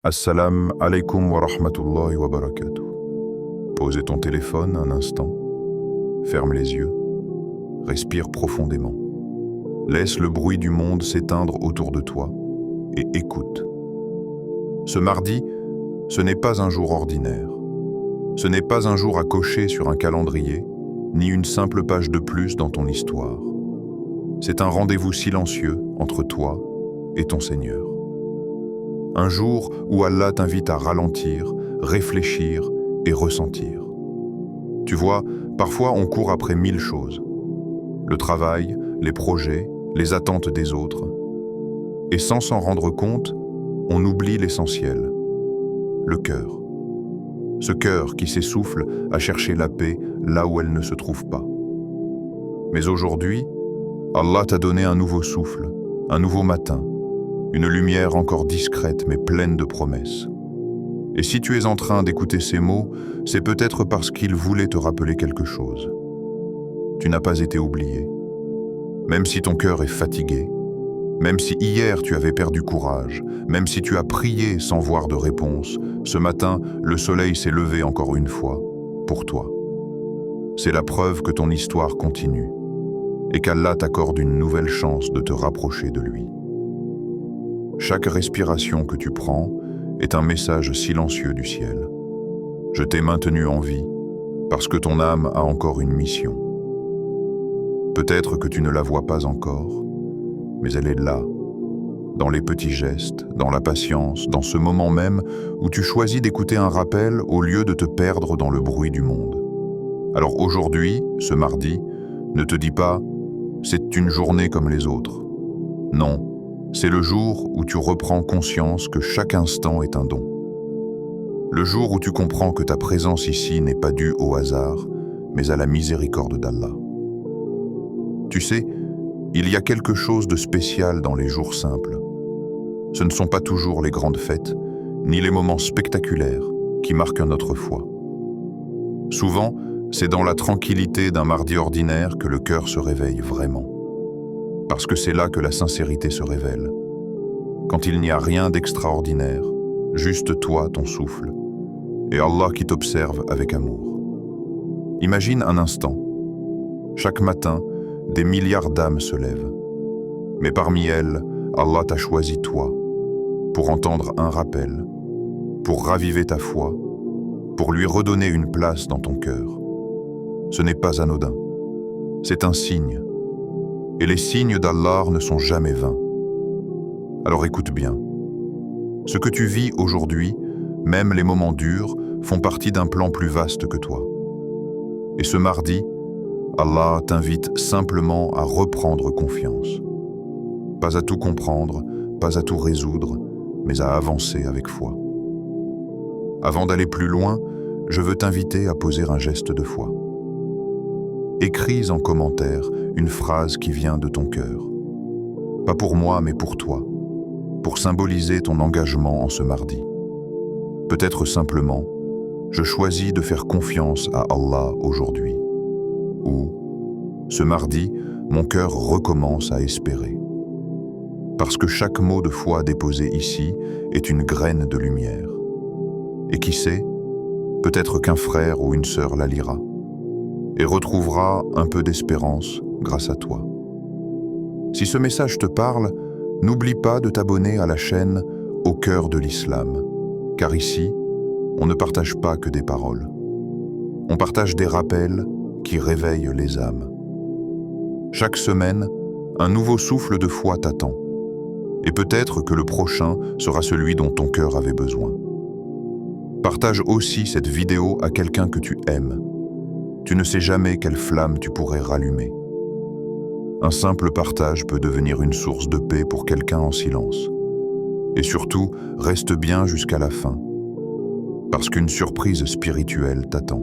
Assalam alaikum wa rahmatullahi wa barakatuh. Pose ton téléphone un instant, ferme les yeux, respire profondément. Laisse le bruit du monde s'éteindre autour de toi et écoute. Ce mardi, ce n'est pas un jour ordinaire. Ce n'est pas un jour à cocher sur un calendrier, ni une simple page de plus dans ton histoire. C'est un rendez-vous silencieux entre toi et ton Seigneur. Un jour où Allah t'invite à ralentir, réfléchir et ressentir. Tu vois, parfois on court après 1000 choses. Le travail, les projets, les attentes des autres. Et sans s'en rendre compte, on oublie l'essentiel. Le cœur. Ce cœur qui s'essouffle à chercher la paix là où elle ne se trouve pas. Mais aujourd'hui, Allah t'a donné un nouveau souffle, un nouveau matin, une lumière encore discrète mais pleine de promesses. Et si tu es en train d'écouter ces mots, c'est peut-être parce qu'il voulait te rappeler quelque chose. Tu n'as pas été oublié. Même si ton cœur est fatigué, même si hier tu avais perdu courage, même si tu as prié sans voir de réponse, ce matin, le soleil s'est levé encore une fois, pour toi. C'est la preuve que ton histoire continue et qu'Allah t'accorde une nouvelle chance de te rapprocher de lui. Chaque respiration que tu prends est un message silencieux du ciel. Je t'ai maintenu en vie parce que ton âme a encore une mission. Peut-être que tu ne la vois pas encore, mais elle est là, dans les petits gestes, dans la patience, dans ce moment même où tu choisis d'écouter un rappel au lieu de te perdre dans le bruit du monde. Alors aujourd'hui, ce mardi, ne te dis pas « c'est une journée comme les autres ». Non. C'est le jour où tu reprends conscience que chaque instant est un don. Le jour où tu comprends que ta présence ici n'est pas due au hasard, mais à la miséricorde d'Allah. Tu sais, il y a quelque chose de spécial dans les jours simples. Ce ne sont pas toujours les grandes fêtes, ni les moments spectaculaires qui marquent notre foi. Souvent, c'est dans la tranquillité d'un mardi ordinaire que le cœur se réveille vraiment. Parce que c'est là que la sincérité se révèle. Quand il n'y a rien d'extraordinaire, juste toi, ton souffle, et Allah qui t'observe avec amour. Imagine un instant. Chaque matin, des milliards d'âmes se lèvent. Mais parmi elles, Allah t'a choisi toi, pour entendre un rappel, pour raviver ta foi, pour lui redonner une place dans ton cœur. Ce n'est pas anodin. C'est un signe. Et les signes d'Allah ne sont jamais vains. Alors écoute bien. Ce que tu vis aujourd'hui, même les moments durs, font partie d'un plan plus vaste que toi. Et ce mardi, Allah t'invite simplement à reprendre confiance. Pas à tout comprendre, pas à tout résoudre, mais à avancer avec foi. Avant d'aller plus loin, je veux t'inviter à poser un geste de foi. Écris en commentaire une phrase qui vient de ton cœur. Pas pour moi, mais pour toi, pour symboliser ton engagement en ce mardi. Peut-être simplement, je choisis de faire confiance à Allah aujourd'hui. Ou, ce mardi, mon cœur recommence à espérer. Parce que chaque mot de foi déposé ici est une graine de lumière. Et qui sait, peut-être qu'un frère ou une sœur la lira et retrouvera un peu d'espérance grâce à toi. Si ce message te parle, n'oublie pas de t'abonner à la chaîne Au cœur de l'Islam, car ici, on ne partage pas que des paroles. On partage des rappels qui réveillent les âmes. Chaque semaine, un nouveau souffle de foi t'attend, et peut-être que le prochain sera celui dont ton cœur avait besoin. Partage aussi cette vidéo à quelqu'un que tu aimes. Tu ne sais jamais quelle flamme tu pourrais rallumer. Un simple partage peut devenir une source de paix pour quelqu'un en silence. Et surtout, reste bien jusqu'à la fin, parce qu'une surprise spirituelle t'attend.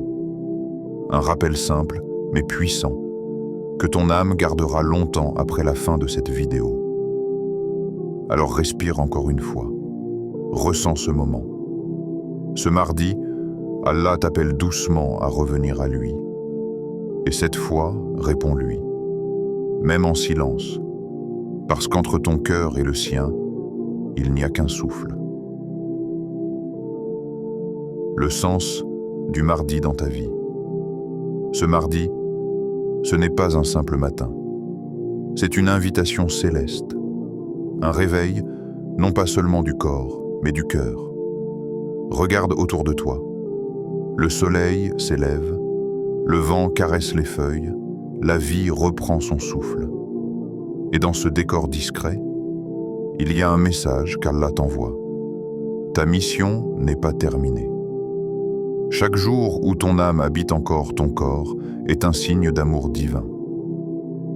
Un rappel simple, mais puissant, que ton âme gardera longtemps après la fin de cette vidéo. Alors respire encore une fois. Ressens ce moment. Ce mardi, Allah t'appelle doucement à revenir à lui. Et cette fois, réponds-lui, même en silence, parce qu'entre ton cœur et le sien, il n'y a qu'un souffle. le sens du mardi dans ta vie. Ce mardi, ce n'est pas un simple matin. C'est une invitation céleste, un réveil, non pas seulement du corps, mais du cœur. Regarde autour de toi. Le soleil s'élève, le vent caresse les feuilles, la vie reprend son souffle. Et dans ce décor discret, il y a un message qu'Allah t'envoie. Ta mission n'est pas terminée. Chaque jour où ton âme habite encore ton corps est un signe d'amour divin.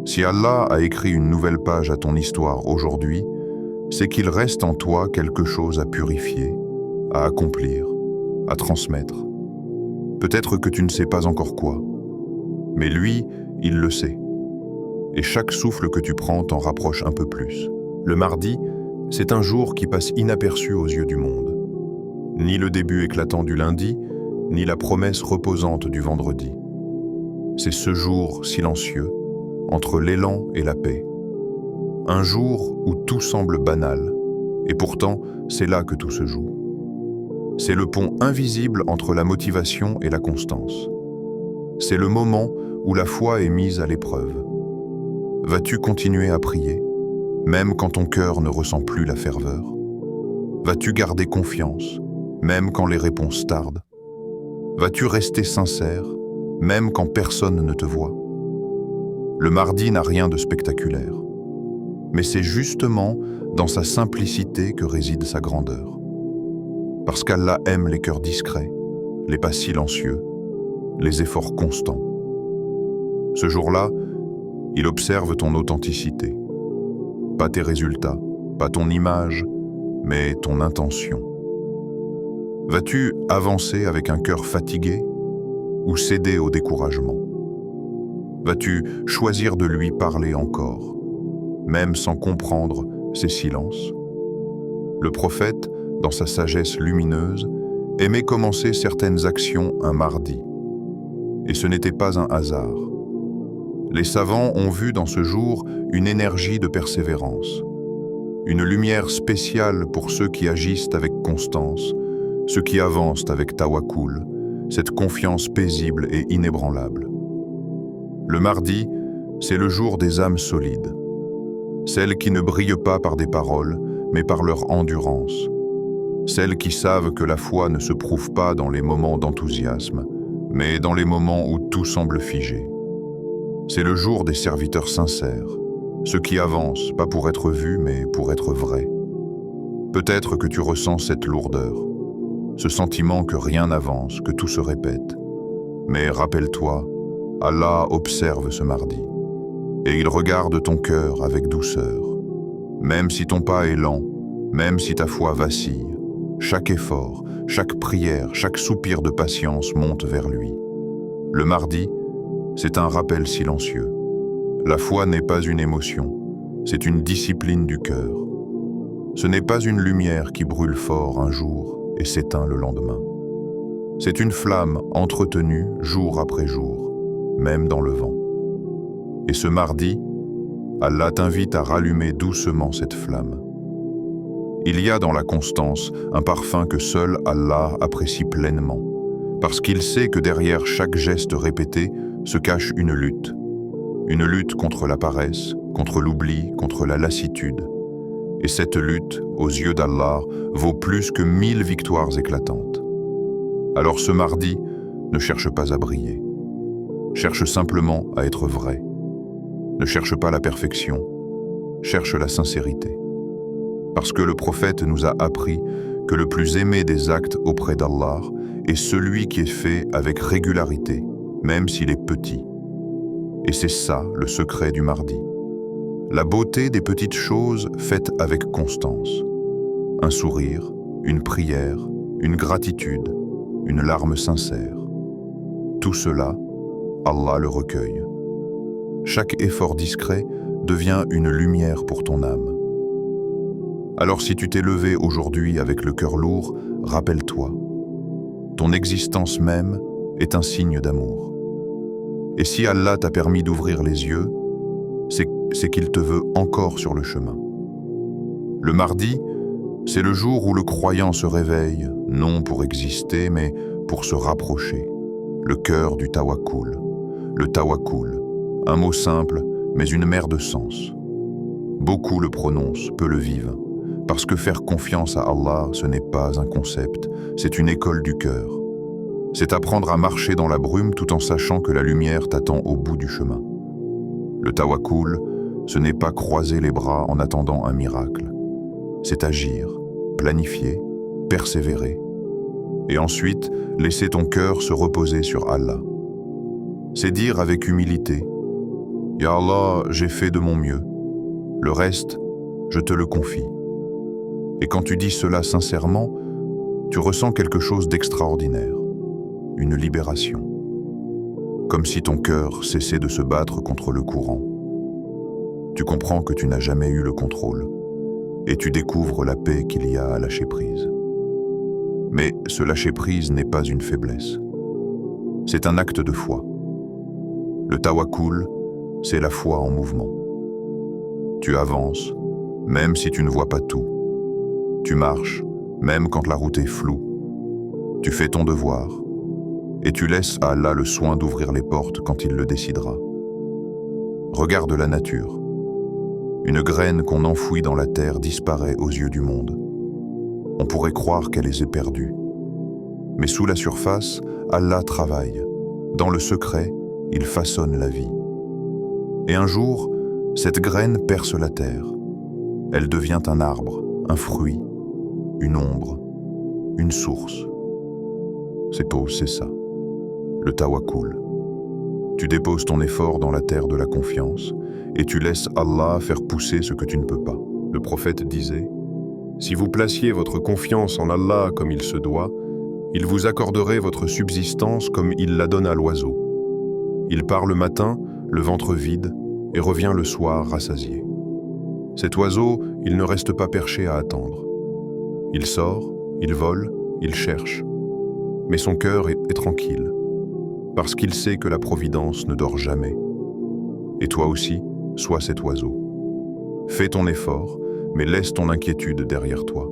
Si Allah a écrit une nouvelle page à ton histoire aujourd'hui, c'est qu'il reste en toi quelque chose à purifier, à accomplir, à transmettre. Peut-être que tu ne sais pas encore quoi, mais lui, il le sait. Et chaque souffle que tu prends t'en rapproche un peu plus. Le mardi, c'est un jour qui passe inaperçu aux yeux du monde. Ni le début éclatant du lundi, ni la promesse reposante du vendredi. C'est ce jour silencieux, entre l'élan et la paix. Un jour où tout semble banal, et pourtant c'est là que tout se joue. C'est le pont invisible entre la motivation et la constance. C'est le moment où la foi est mise à l'épreuve. Vas-tu continuer à prier, même quand ton cœur ne ressent plus la ferveur? Vas-tu garder confiance, même quand les réponses tardent? Vas-tu rester sincère, même quand personne ne te voit? Le mardi n'a rien de spectaculaire, mais c'est justement dans sa simplicité que réside sa grandeur. Parce qu'Allah aime les cœurs discrets, les pas silencieux, les efforts constants. Ce jour-là, il observe ton authenticité. Pas tes résultats, pas ton image, mais ton intention. Vas-tu avancer avec un cœur fatigué ou céder au découragement? Vas-tu choisir de lui parler encore, même sans comprendre ses silences? Le prophète, dans sa sagesse lumineuse, aimait commencer certaines actions un mardi. Et ce n'était pas un hasard. Les savants ont vu dans ce jour une énergie de persévérance, une lumière spéciale pour ceux qui agissent avec constance, ceux qui avancent avec tawakkul, cette confiance paisible et inébranlable. Le mardi, c'est le jour des âmes solides, celles qui ne brillent pas par des paroles, mais par leur endurance, celles qui savent que la foi ne se prouve pas dans les moments d'enthousiasme, mais dans les moments où tout semble figé. C'est le jour des serviteurs sincères, ceux qui avancent, pas pour être vus, mais pour être vrais. Peut-être que tu ressens cette lourdeur, ce sentiment que rien n'avance, que tout se répète. Mais rappelle-toi, Allah observe ce mardi, et il regarde ton cœur avec douceur. Même si ton pas est lent, même si ta foi vacille, chaque effort, chaque prière, chaque soupir de patience monte vers lui. Le mardi, c'est un rappel silencieux. La foi n'est pas une émotion, c'est une discipline du cœur. Ce n'est pas une lumière qui brûle fort un jour et s'éteint le lendemain. C'est une flamme entretenue jour après jour, même dans le vent. Et ce mardi, Allah t'invite à rallumer doucement cette flamme. Il y a dans la constance un parfum que seul Allah apprécie pleinement, parce qu'il sait que derrière chaque geste répété se cache une lutte contre la paresse, contre l'oubli, contre la lassitude. Et cette lutte, aux yeux d'Allah, vaut plus que 1000 victoires éclatantes. Alors ce mardi, ne cherche pas à briller. Cherche simplement à être vrai. Ne cherche pas la perfection, cherche la sincérité. Parce que le prophète nous a appris que le plus aimé des actes auprès d'Allah est celui qui est fait avec régularité, même s'il est petit. Et c'est ça le secret du mardi. La beauté des petites choses faites avec constance. Un sourire, une prière, une gratitude, une larme sincère. Tout cela, Allah le recueille. Chaque effort discret devient une lumière pour ton âme. Alors si tu t'es levé aujourd'hui avec le cœur lourd, rappelle-toi, ton existence même est un signe d'amour. Et si Allah t'a permis d'ouvrir les yeux, c'est qu'il te veut encore sur le chemin. Le mardi, c'est le jour où le croyant se réveille, non pour exister, mais pour se rapprocher, le cœur du tawakkul. Le tawakkul, un mot simple, mais une mer de sens. Beaucoup le prononcent, peu le vivent, parce que faire confiance à Allah, ce n'est pas un concept, c'est une école du cœur. C'est apprendre à marcher dans la brume tout en sachant que la lumière t'attend au bout du chemin. Le tawakkul, ce n'est pas croiser les bras en attendant un miracle. C'est agir, planifier, persévérer, et ensuite laisser ton cœur se reposer sur Allah. C'est dire avec humilité, « Ya Allah, j'ai fait de mon mieux. Le reste, je te le confie. » Et quand tu dis cela sincèrement, tu ressens quelque chose d'extraordinaire, une libération. Comme si ton cœur cessait de se battre contre le courant. Tu comprends que tu n'as jamais eu le contrôle, et tu découvres la paix qu'il y a à lâcher prise. Mais ce lâcher-prise n'est pas une faiblesse. C'est un acte de foi. Le tawakkul, c'est la foi en mouvement. Tu avances, même si tu ne vois pas tout. Tu marches, même quand la route est floue. Tu fais ton devoir, et tu laisses à Allah le soin d'ouvrir les portes quand il le décidera. Regarde la nature. Une graine qu'on enfouit dans la terre disparaît aux yeux du monde. On pourrait croire qu'elle est éperdue. Mais sous la surface, Allah travaille. Dans le secret, il façonne la vie. Et un jour, cette graine perce la terre. Elle devient un arbre, un fruit, une ombre, une source. C'est ça, le tawakkul. Tu déposes ton effort dans la terre de la confiance et tu laisses Allah faire pousser ce que tu ne peux pas. Le prophète disait, « Si vous placiez votre confiance en Allah comme il se doit, il vous accorderait votre subsistance comme il la donne à l'oiseau. Il part le matin, le ventre vide, et revient le soir rassasié. Cet oiseau, il ne reste pas perché à attendre. Il sort, il vole, il cherche. Mais son cœur est tranquille, parce qu'il sait que la providence ne dort jamais. Et toi aussi, sois cet oiseau. Fais ton effort, mais laisse ton inquiétude derrière toi.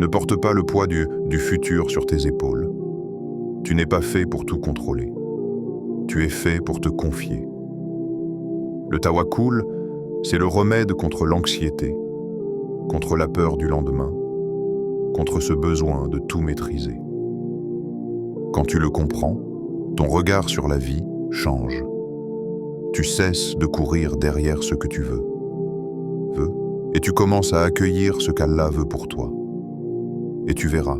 Ne porte pas le poids du futur sur tes épaules. Tu n'es pas fait pour tout contrôler. Tu es fait pour te confier. Le tawakkul, c'est le remède contre l'anxiété, contre la peur du lendemain, contre ce besoin de tout maîtriser. Quand tu le comprends, ton regard sur la vie change. Tu cesses de courir derrière ce que tu veux, et tu commences à accueillir ce qu'Allah veut pour toi. Et tu verras.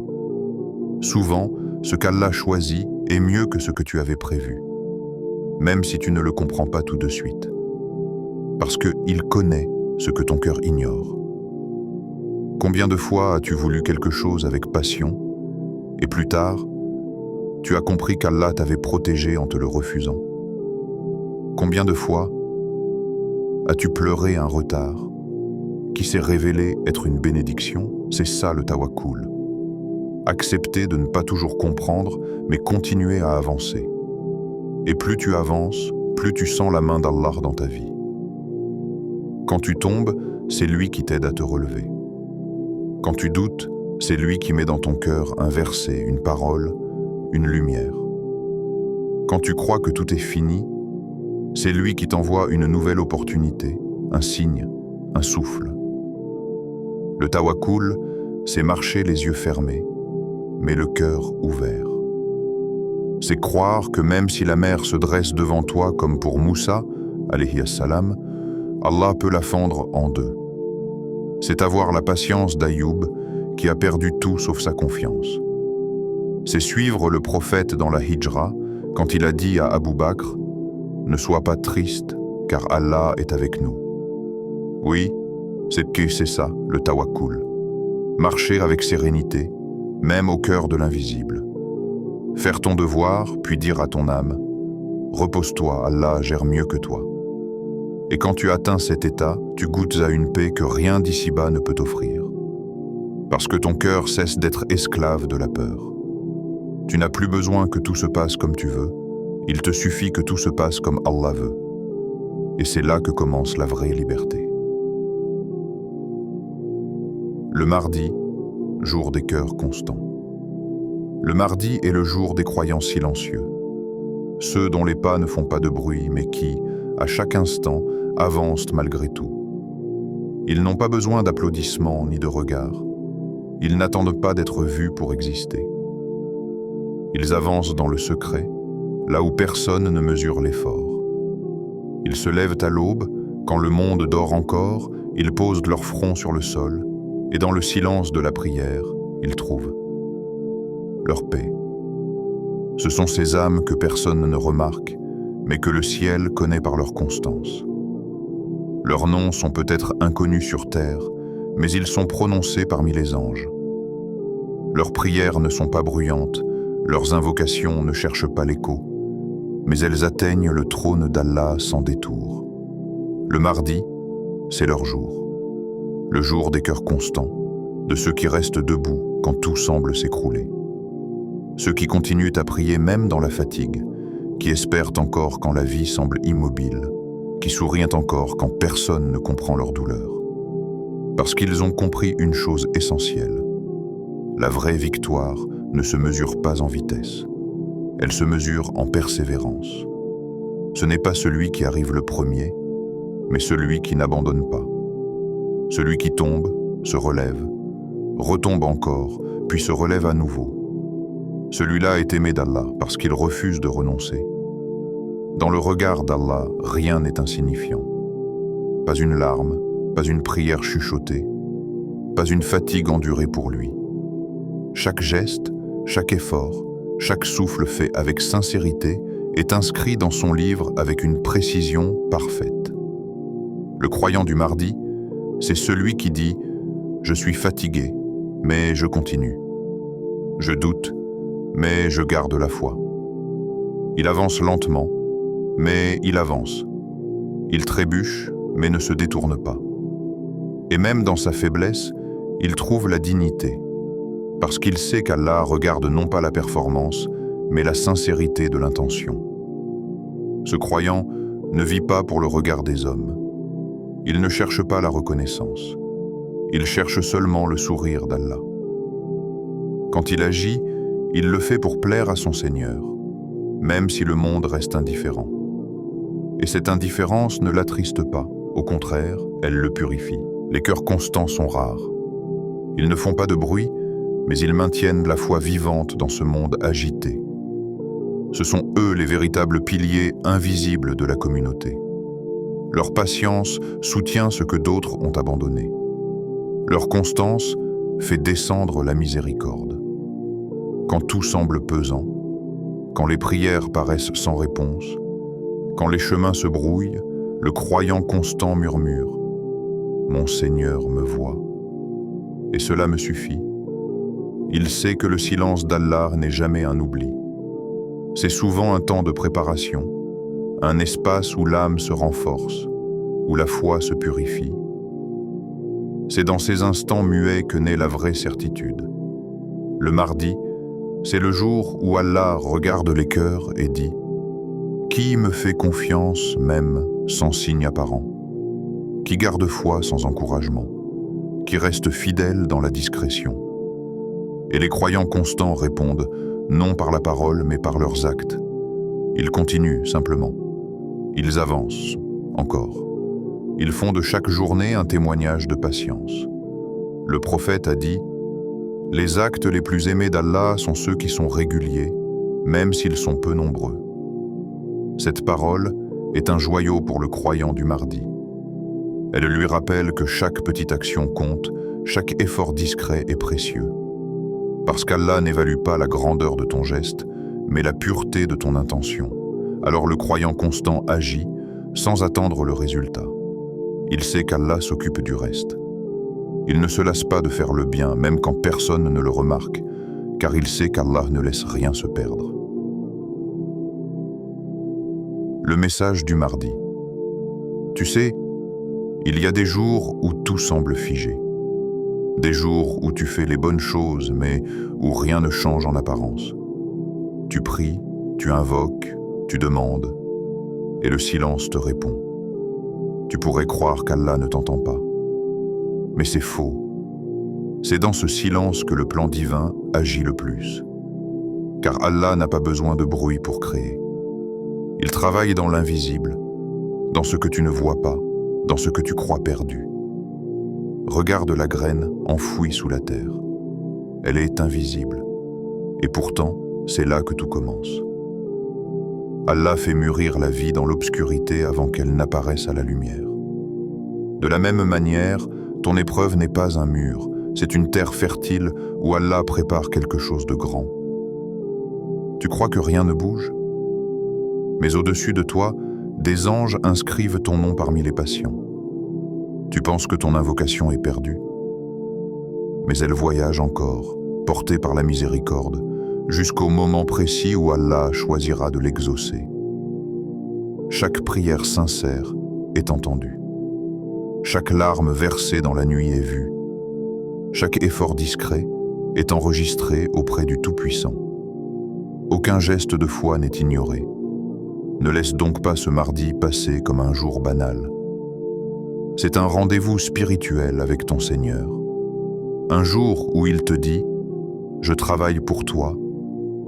Souvent, ce qu'Allah choisit est mieux que ce que tu avais prévu, même si tu ne le comprends pas tout de suite. Parce qu'il connaît ce que ton cœur ignore. Combien de fois as-tu voulu quelque chose avec passion, et plus tard, tu as compris qu'Allah t'avait protégé en te le refusant? Combien de fois as-tu pleuré un retard qui s'est révélé être une bénédiction? C'est ça le tawakkul. Accepter de ne pas toujours comprendre, mais continuer à avancer. Et plus tu avances, plus tu sens la main d'Allah dans ta vie. Quand tu tombes, c'est lui qui t'aide à te relever. Quand tu doutes, c'est lui qui met dans ton cœur un verset, une parole, une lumière. Quand tu crois que tout est fini, c'est lui qui t'envoie une nouvelle opportunité, un signe, un souffle. Le tawakkul, c'est marcher les yeux fermés, mais le cœur ouvert. C'est croire que même si la mer se dresse devant toi comme pour Moussa, alayhi salam, Allah peut la fendre en deux. C'est avoir la patience d'Ayoub qui a perdu tout sauf sa confiance. C'est suivre le prophète dans la hijra quand il a dit à Abu Bakr « Ne sois pas triste, car Allah est avec nous. » Oui, c'est ça, le tawakkul. Marcher avec sérénité, même au cœur de l'invisible. Faire ton devoir, puis dire à ton âme « Repose-toi, Allah gère mieux que toi. » Et quand tu atteins cet état, tu goûtes à une paix que rien d'ici-bas ne peut t'offrir. Parce que ton cœur cesse d'être esclave de la peur. Tu n'as plus besoin que tout se passe comme tu veux, il te suffit que tout se passe comme Allah veut. Et c'est là que commence la vraie liberté. Le mardi, jour des cœurs constants. Le mardi est le jour des croyants silencieux. Ceux dont les pas ne font pas de bruit, mais qui, à chaque instant, avancent malgré tout. Ils n'ont pas besoin d'applaudissements ni de regards. Ils n'attendent pas d'être vus pour exister. Ils avancent dans le secret, là où personne ne mesure l'effort. Ils se lèvent à l'aube, quand le monde dort encore, ils posent leur front sur le sol, et dans le silence de la prière, ils trouvent leur paix. Ce sont ces âmes que personne ne remarque, mais que le ciel connaît par leur constance. Leurs noms sont peut-être inconnus sur terre, mais ils sont prononcés parmi les anges. Leurs prières ne sont pas bruyantes, leurs invocations ne cherchent pas l'écho, mais elles atteignent le trône d'Allah sans détour. Le mardi, c'est leur jour. Le jour des cœurs constants, de ceux qui restent debout quand tout semble s'écrouler. Ceux qui continuent à prier même dans la fatigue, qui espèrent encore quand la vie semble immobile, qui sourient encore quand personne ne comprend leur douleur. Parce qu'ils ont compris une chose essentielle. La vraie victoire ne se mesure pas en vitesse. Elle se mesure en persévérance. Ce n'est pas celui qui arrive le premier, mais celui qui n'abandonne pas. Celui qui tombe, se relève, retombe encore, puis se relève à nouveau. Celui-là est aimé d'Allah parce qu'il refuse de renoncer. Dans le regard d'Allah, rien n'est insignifiant. Pas une larme, pas une prière chuchotée, pas une fatigue endurée pour lui. Chaque geste, chaque effort, chaque souffle fait avec sincérité est inscrit dans son livre avec une précision parfaite. Le croyant du mardi, c'est celui qui dit « Je suis fatigué, mais je continue. Je doute, mais je garde la foi. » Il avance lentement, mais il avance. Il trébuche, mais ne se détourne pas. Et même dans sa faiblesse, il trouve la dignité, parce qu'il sait qu'Allah regarde non pas la performance, mais la sincérité de l'intention. Ce croyant ne vit pas pour le regard des hommes. Il ne cherche pas la reconnaissance. Il cherche seulement le sourire d'Allah. Quand il agit, il le fait pour plaire à son Seigneur, même si le monde reste indifférent. Et cette indifférence ne l'attriste pas, au contraire, elle le purifie. Les cœurs constants sont rares. Ils ne font pas de bruit, mais ils maintiennent la foi vivante dans ce monde agité. Ce sont eux les véritables piliers invisibles de la communauté. Leur patience soutient ce que d'autres ont abandonné. Leur constance fait descendre la miséricorde. Quand tout semble pesant, quand les prières paraissent sans réponse, quand les chemins se brouillent, le croyant constant murmure « Mon Seigneur me voit ». Et cela me suffit. Il sait que le silence d'Allah n'est jamais un oubli. C'est souvent un temps de préparation, un espace où l'âme se renforce, où la foi se purifie. C'est dans ces instants muets que naît la vraie certitude. Le mardi, c'est le jour où Allah regarde les cœurs et dit « Qui me fait confiance même sans signe apparent? Qui garde foi sans encouragement? Qui reste fidèle dans la discrétion ?» Et les croyants constants répondent, non par la parole, mais par leurs actes. Ils continuent simplement. Ils avancent, encore. Ils font de chaque journée un témoignage de patience. Le prophète a dit « Les actes les plus aimés d'Allah sont ceux qui sont réguliers, même s'ils sont peu nombreux. » Cette parole est un joyau pour le croyant du mardi. Elle lui rappelle que chaque petite action compte, chaque effort discret est précieux. Parce qu'Allah n'évalue pas la grandeur de ton geste, mais la pureté de ton intention. Alors le croyant constant agit sans attendre le résultat. Il sait qu'Allah s'occupe du reste. Il ne se lasse pas de faire le bien, même quand personne ne le remarque, car il sait qu'Allah ne laisse rien se perdre. Le message du mardi. Tu sais, il y a des jours où tout semble figé. Des jours où tu fais les bonnes choses, mais où rien ne change en apparence. Tu pries, tu invoques, tu demandes, et le silence te répond. Tu pourrais croire qu'Allah ne t'entend pas. Mais c'est faux. C'est dans ce silence que le plan divin agit le plus. car Allah n'a pas besoin de bruit pour créer. Il travaille dans l'invisible, dans ce que tu ne vois pas, dans ce que tu crois perdu. Regarde la graine enfouie sous la terre. Elle est invisible, et pourtant, c'est là que tout commence. Allah fait mûrir la vie dans l'obscurité avant qu'elle n'apparaisse à la lumière. De la même manière, ton épreuve n'est pas un mur, c'est une terre fertile où Allah prépare quelque chose de grand. Tu crois que rien ne bouge? Mais au-dessus de toi, des anges inscrivent ton nom parmi les patients. Tu penses que ton invocation est perdue? Mais elle voyage encore, portée par la miséricorde, jusqu'au moment précis où Allah choisira de l'exaucer. Chaque prière sincère est entendue. Chaque larme versée dans la nuit est vue. Chaque effort discret est enregistré auprès du Tout-Puissant. Aucun geste de foi n'est ignoré. Ne laisse donc pas ce mardi passer comme un jour banal. C'est un rendez-vous spirituel avec ton Seigneur. Un jour où il te dit « Je travaille pour toi,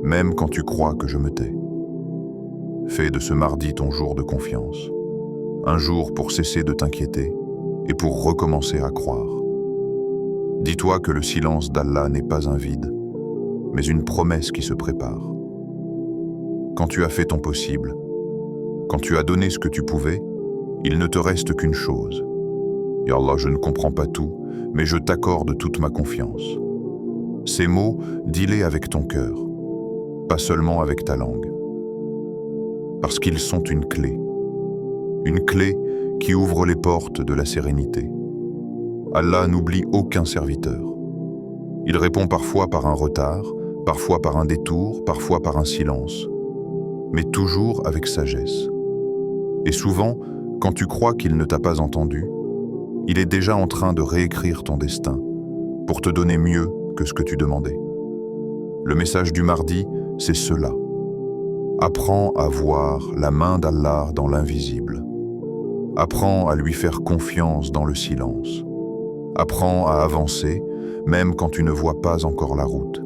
même quand tu crois que je me tais ». Fais de ce mardi ton jour de confiance. Un jour pour cesser de t'inquiéter et pour recommencer à croire. Dis-toi que le silence d'Allah n'est pas un vide, mais une promesse qui se prépare. Quand tu as fait ton possible, quand tu as donné ce que tu pouvais, il ne te reste qu'une chose. « Ya Allah, je ne comprends pas tout, mais je t'accorde toute ma confiance. » Ces mots, dis-les avec ton cœur, pas seulement avec ta langue. Parce qu'ils sont une clé qui ouvre les portes de la sérénité. Allah n'oublie aucun serviteur. Il répond parfois par un retard, parfois par un détour, parfois par un silence, mais toujours avec sagesse. Et souvent, quand tu crois qu'il ne t'a pas entendu, il est déjà en train de réécrire ton destin pour te donner mieux que ce que tu demandais. Le message du mardi, c'est cela. Apprends à voir la main d'Allah dans l'invisible. Apprends à lui faire confiance dans le silence. Apprends à avancer, même quand tu ne vois pas encore la route.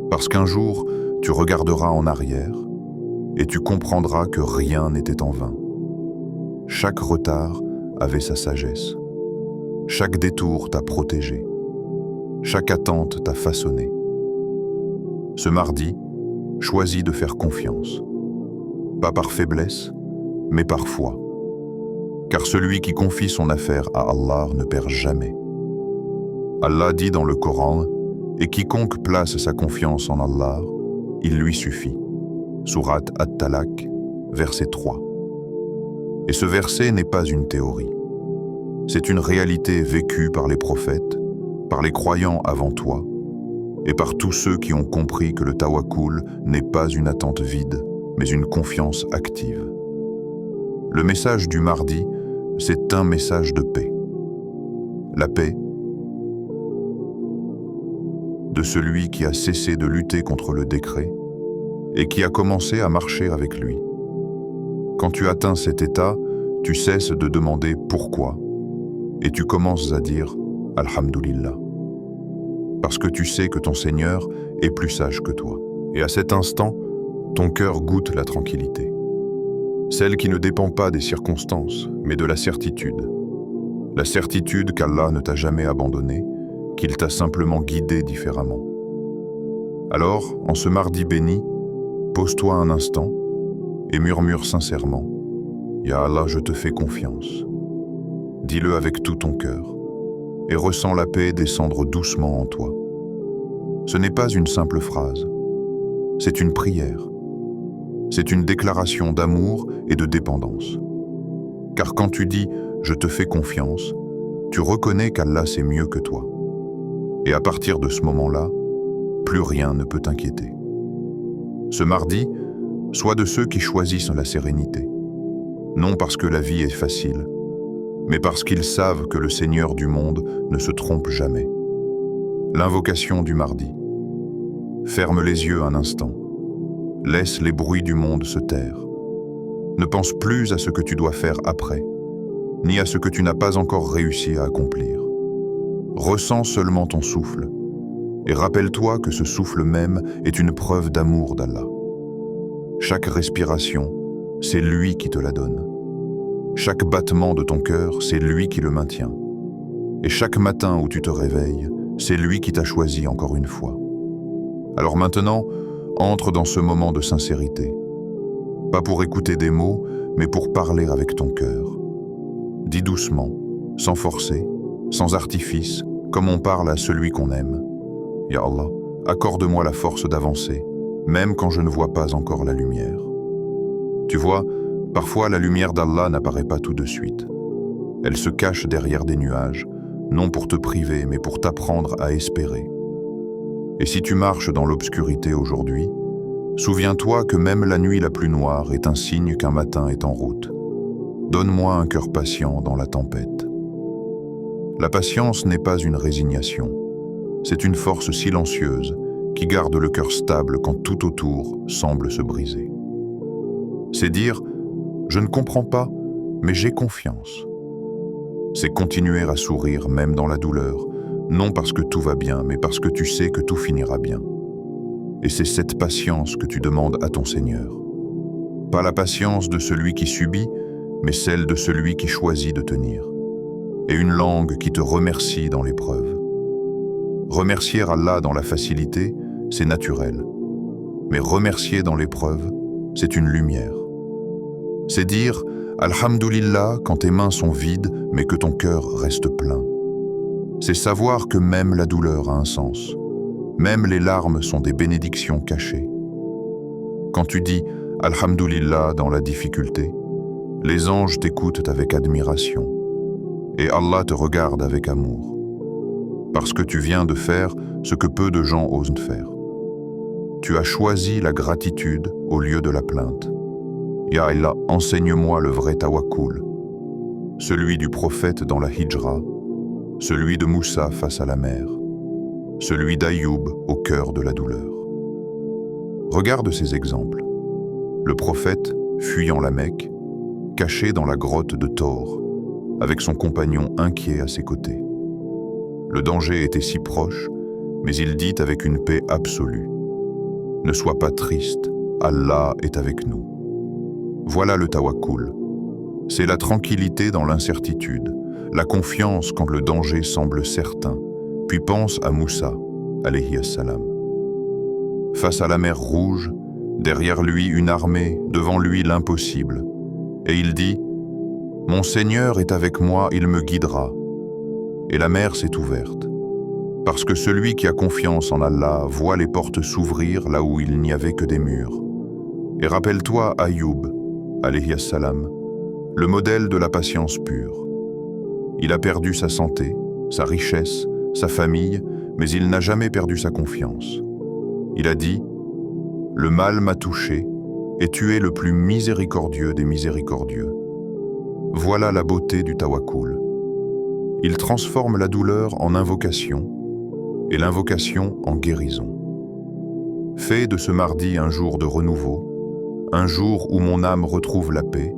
Parce qu'un jour, tu regarderas en arrière et tu comprendras que rien n'était en vain. Chaque retard avait sa sagesse. Chaque détour t'a protégé. Chaque attente t'a façonné. Ce mardi, choisis de faire confiance. Pas par faiblesse, mais par foi. Car celui qui confie son affaire à Allah ne perd jamais. Allah dit dans le Coran, « Et quiconque place sa confiance en Allah, il lui suffit. » Sourate At-Talaq, verset 3. Et ce verset n'est pas une théorie. C'est une réalité vécue par les prophètes, par les croyants avant toi, et par tous ceux qui ont compris que le tawakkul n'est pas une attente vide, mais une confiance active. Le message du mardi, c'est un message de paix. La paix de celui qui a cessé de lutter contre le décret et qui a commencé à marcher avec lui. Quand tu atteins cet état, tu cesses de demander pourquoi et tu commences à dire « Alhamdulillah » parce que tu sais que ton Seigneur est plus sage que toi. Et à cet instant, ton cœur goûte la tranquillité. Celle qui ne dépend pas des circonstances, mais de la certitude. La certitude qu'Allah ne t'a jamais abandonné, qu'il t'a simplement guidé différemment. Alors, en ce mardi béni, pose-toi un instant et murmure sincèrement « Ya Allah, je te fais confiance ». Dis-le avec tout ton cœur et ressens la paix descendre doucement en toi. Ce n'est pas une simple phrase, c'est une prière. C'est une déclaration d'amour et de dépendance. Car quand tu dis « je te fais confiance », tu reconnais qu'Allah sait mieux que toi. Et à partir de ce moment-là, plus rien ne peut t'inquiéter. Ce mardi, sois de ceux qui choisissent la sérénité. Non parce que la vie est facile, mais parce qu'ils savent que le Seigneur du monde ne se trompe jamais. L'invocation du mardi. Ferme les yeux un instant. Laisse les bruits du monde se taire. Ne pense plus à ce que tu dois faire après, ni à ce que tu n'as pas encore réussi à accomplir. Ressens seulement ton souffle Et rappelle-toi que ce souffle même est une preuve d'amour d'Allah. Chaque respiration, c'est lui qui te la donne. Chaque battement de ton cœur, c'est lui qui le maintient. Et chaque matin où tu te réveilles, c'est lui qui t'a choisi encore une fois. Alors maintenant, entre dans ce moment de sincérité. Pas pour écouter des mots, mais pour parler avec ton cœur. Dis doucement, sans forcer, sans artifice, comme on parle à celui qu'on aime. Ya Allah, accorde-moi la force d'avancer, même quand je ne vois pas encore la lumière. Tu vois, parfois la lumière d'Allah n'apparaît pas tout de suite. Elle se cache derrière des nuages, non pour te priver, mais pour t'apprendre à espérer. Et si tu marches dans l'obscurité aujourd'hui, souviens-toi que même la nuit la plus noire est un signe qu'un matin est en route. Donne-moi un cœur patient dans la tempête. La patience n'est pas une résignation, c'est une force silencieuse qui garde le cœur stable quand tout autour semble se briser. C'est dire « je ne comprends pas, mais j'ai confiance ». C'est continuer à sourire même dans la douleur, non parce que tout va bien, mais parce que tu sais que tout finira bien. Et c'est cette patience que tu demandes à ton Seigneur. Pas la patience de celui qui subit, mais celle de celui qui choisit de tenir. Et une langue qui te remercie dans l'épreuve. Remercier Allah dans la facilité, c'est naturel. Mais remercier dans l'épreuve, c'est une lumière. C'est dire « Alhamdulillah » quand tes mains sont vides, mais que ton cœur reste plein. C'est savoir que même la douleur a un sens. Même les larmes sont des bénédictions cachées. Quand tu dis « Alhamdulillah » dans la difficulté, les anges t'écoutent avec admiration et Allah te regarde avec amour. Parce que tu viens de faire ce que peu de gens osent faire. Tu as choisi la gratitude au lieu de la plainte. Ya Allah, enseigne-moi le vrai tawakkul, celui du prophète dans la hijra, celui de Moussa face à la mer, celui d'Ayoub au cœur de la douleur. Regarde ces exemples. Le prophète, fuyant la Mecque, caché dans la grotte de Thor, avec son compagnon inquiet à ses côtés. Le danger était si proche, mais il dit avec une paix absolue. Ne sois pas triste, Allah est avec nous. Voilà le tawakkul. C'est la tranquillité dans l'incertitude, la confiance quand le danger semble certain, puis pense à Moussa, alayhi as-salam. Face à la mer Rouge, derrière lui une armée, devant lui l'impossible. Et il dit « Mon Seigneur est avec moi, il me guidera. » Et la mer s'est ouverte. Parce que celui qui a confiance en Allah voit les portes s'ouvrir là où il n'y avait que des murs. Et rappelle-toi Ayoub, alayhi as-salam, le modèle de la patience pure. Il a perdu sa santé, sa richesse, sa famille, mais il n'a jamais perdu sa confiance. Il a dit « Le mal m'a touché, et tu es le plus miséricordieux des miséricordieux. » Voilà la beauté du tawakkul. Il transforme la douleur en invocation, et l'invocation en guérison. Fais de ce mardi un jour de renouveau, un jour où mon âme retrouve la paix,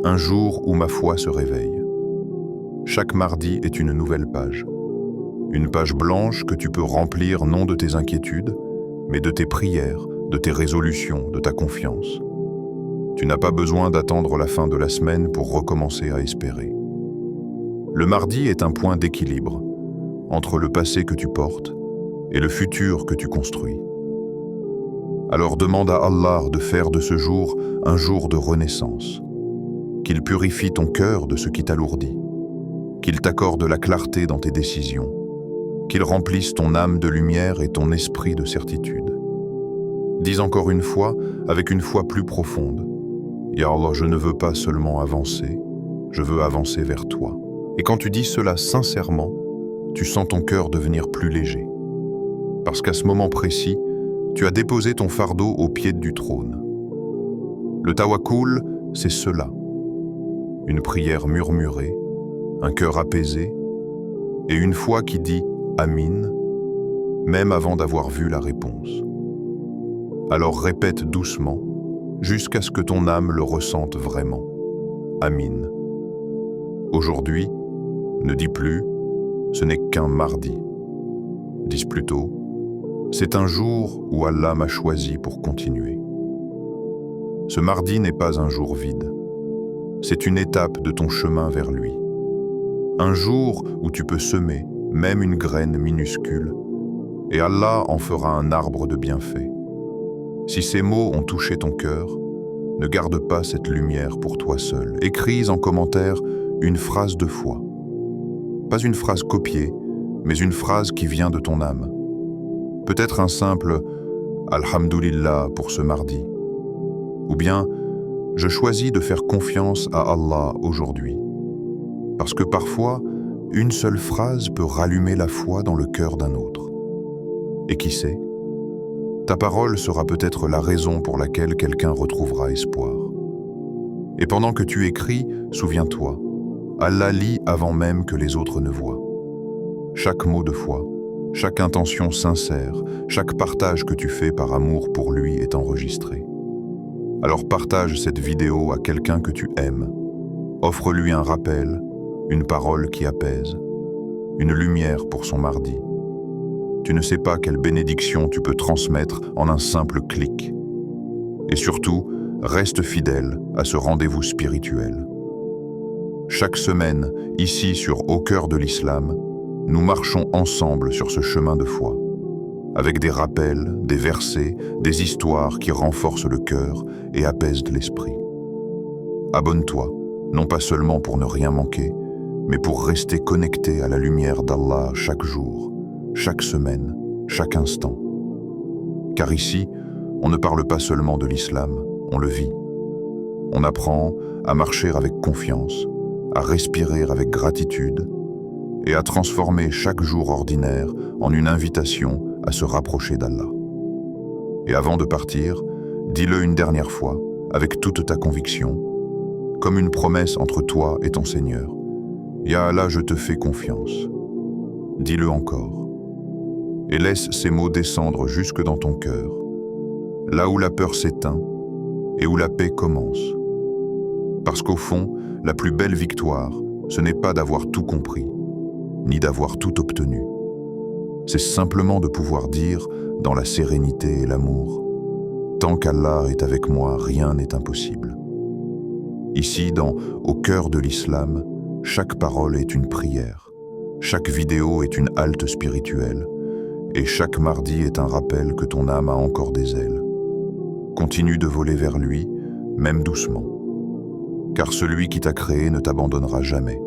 un jour où ma foi se réveille. Chaque mardi est une nouvelle page. Une page blanche que tu peux remplir non de tes inquiétudes, mais de tes prières, de tes résolutions, de ta confiance. Tu n'as pas besoin d'attendre la fin de la semaine pour recommencer à espérer. Le mardi est un point d'équilibre entre le passé que tu portes et le futur que tu construis. Alors demande à Allah de faire de ce jour un jour de renaissance, qu'il purifie ton cœur de ce qui t'alourdit, qu'il t'accorde la clarté dans tes décisions, qu'il remplisse ton âme de lumière et ton esprit de certitude. Dis encore une fois, avec une foi plus profonde, « Ya Allah, je ne veux pas seulement avancer, je veux avancer vers toi. » Et quand tu dis cela sincèrement, tu sens ton cœur devenir plus léger. Parce qu'à ce moment précis, tu as déposé ton fardeau au pied du trône. Le tawakkul, c'est cela. Une prière murmurée, un cœur apaisé, et une foi qui dit « Amin », même avant d'avoir vu la réponse. Alors répète doucement, jusqu'à ce que ton âme le ressente vraiment. Amin. Aujourd'hui, ne dis plus « ce n'est qu'un mardi ». Dis plutôt C'est un jour où Allah m'a choisi pour continuer. Ce mardi n'est pas un jour vide. C'est une étape de ton chemin vers lui. Un jour où tu peux semer, même une graine minuscule, et Allah en fera un arbre de bienfaits. Si ces mots ont touché ton cœur, ne garde pas cette lumière pour toi seul. Écris en commentaire une phrase de foi. Pas une phrase copiée, mais une phrase qui vient de ton âme. Peut-être un simple « Alhamdulillah » pour ce mardi. Ou bien « Je choisis de faire confiance à Allah aujourd'hui ». Parce que parfois, une seule phrase peut rallumer la foi dans le cœur d'un autre. Et qui sait, ta parole sera peut-être la raison pour laquelle quelqu'un retrouvera espoir. Et pendant que tu écris, souviens-toi, Allah lit avant même que les autres ne voient. Chaque mot de foi, chaque intention sincère, chaque partage que tu fais par amour pour lui est enregistré. Alors partage cette vidéo à quelqu'un que tu aimes. Offre-lui un rappel, une parole qui apaise, une lumière pour son mardi. Tu ne sais pas quelle bénédiction tu peux transmettre en un simple clic. Et surtout, reste fidèle à ce rendez-vous spirituel. Chaque semaine, ici sur Au cœur de l'Islam, nous marchons ensemble sur ce chemin de foi, avec des rappels, des versets, des histoires qui renforcent le cœur et apaisent l'esprit. Abonne-toi, non pas seulement pour ne rien manquer, mais pour rester connecté à la lumière d'Allah chaque jour, chaque semaine, chaque instant. Car ici, on ne parle pas seulement de l'islam, on le vit. On apprend à marcher avec confiance, à respirer avec gratitude et à transformer chaque jour ordinaire en une invitation à se rapprocher d'Allah. Et avant de partir, dis-le une dernière fois, avec toute ta conviction, comme une promesse entre toi et ton Seigneur. Ya Allah, je te fais confiance. Dis-le encore. Et laisse ces mots descendre jusque dans ton cœur, là où la peur s'éteint et où la paix commence. Parce qu'au fond, la plus belle victoire, ce n'est pas d'avoir tout compris, ni d'avoir tout obtenu. C'est simplement de pouvoir dire, dans la sérénité et l'amour, « Tant qu'Allah est avec moi, rien n'est impossible ». Ici, Au cœur de l'Islam, chaque parole est une prière, chaque vidéo est une halte spirituelle, et chaque mardi est un rappel que ton âme a encore des ailes. Continue de voler vers lui, même doucement, car celui qui t'a créé ne t'abandonnera jamais.